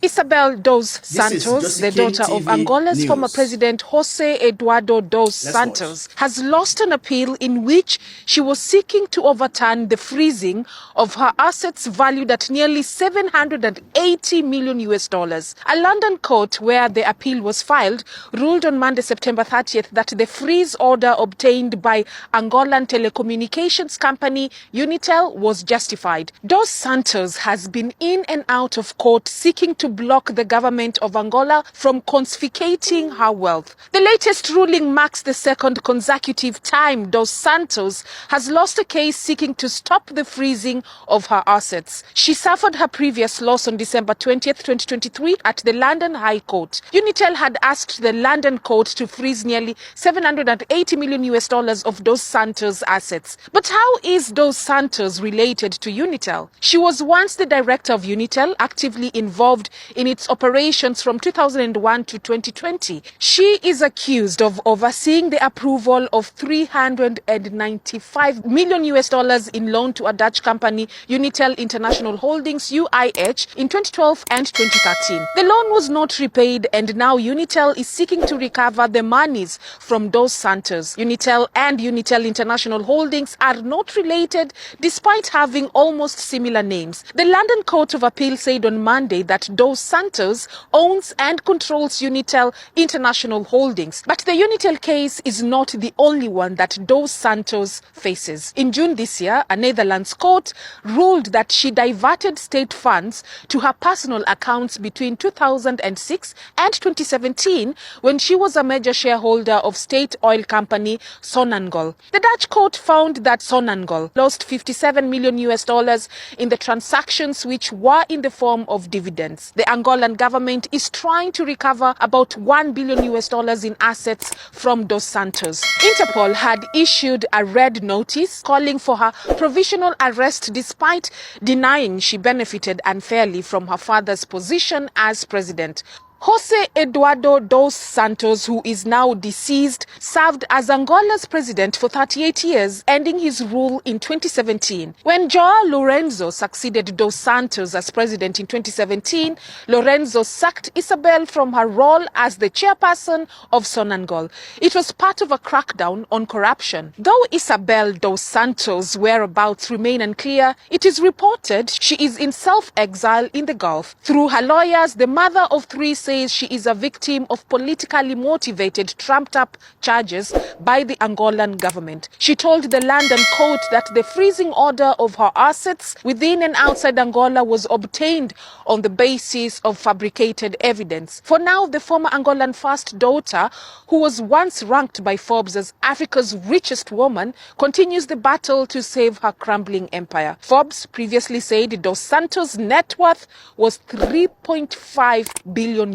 Isabel dos Santos, the daughter of Angola's former president Jose Eduardo dos Santos, has lost an appeal in which she was seeking to overturn the freezing of her assets valued at nearly $780 million. A London court where the appeal was filed ruled on Monday, September 30th, that the freeze order obtained by Angolan telecommunications company Unitel was justified. Dos Santos has been in and out of court seeking to block the government of Angola from confiscating her wealth. The latest ruling marks the second consecutive time Dos Santos has lost a case seeking to stop the freezing of her assets. She suffered her previous loss on December 20th, 2023 at the London High Court. Unitel had asked the London court to freeze nearly $780 million of Dos Santos' assets. But how is Dos Santos related to Unitel? She was once the director of Unitel, actively involved in its operations from 2001 to 2020. She is accused of overseeing the approval of $395 million in loan to a Dutch company, Unitel International Holdings, UIH, in 2012 and 2013. The loan was not repaid, and now Unitel is seeking to recover the monies from Dos Santos. Unitel and Unitel International Holdings are not related despite having almost similar names. The London Court of Appeal said on Monday that Dos Santos owns and controls Unitel International Holdings. But the Unitel case is not the only one that Dos Santos faces. In June this year, a Netherlands court ruled that she diverted state funds to her personal accounts between 2006 and 2017 when she was a major shareholder of state oil company Sonangol. The Dutch court found that Sonangol lost $57 million in the transactions, which were in the form of dividends. The Angolan government is trying to recover about $1 billion in assets from Dos Santos. Interpol had issued a red notice calling for her provisional arrest despite denying she benefited unfairly from her father's position as president. Jose Eduardo dos Santos, who is now deceased, served as Angola's president for 38 years, ending his rule in 2017. When Joao Lourenço succeeded Dos Santos as president in 2017, Lourenço sacked Isabel from her role as the chairperson of Sonangol. It was part of a crackdown on corruption. Though Isabel dos Santos' whereabouts remain unclear, it is reported she is in self-exile in the Gulf. Through her lawyers, the mother of three says she is a victim of politically motivated, trumped-up charges by the Angolan government. She told the London court that the freezing order of her assets within and outside Angola was obtained on the basis of fabricated evidence. For now, the former Angolan first daughter, who was once ranked by Forbes as Africa's richest woman, continues the battle to save her crumbling empire. Forbes previously said Dos Santos' net worth was $3.5 billion.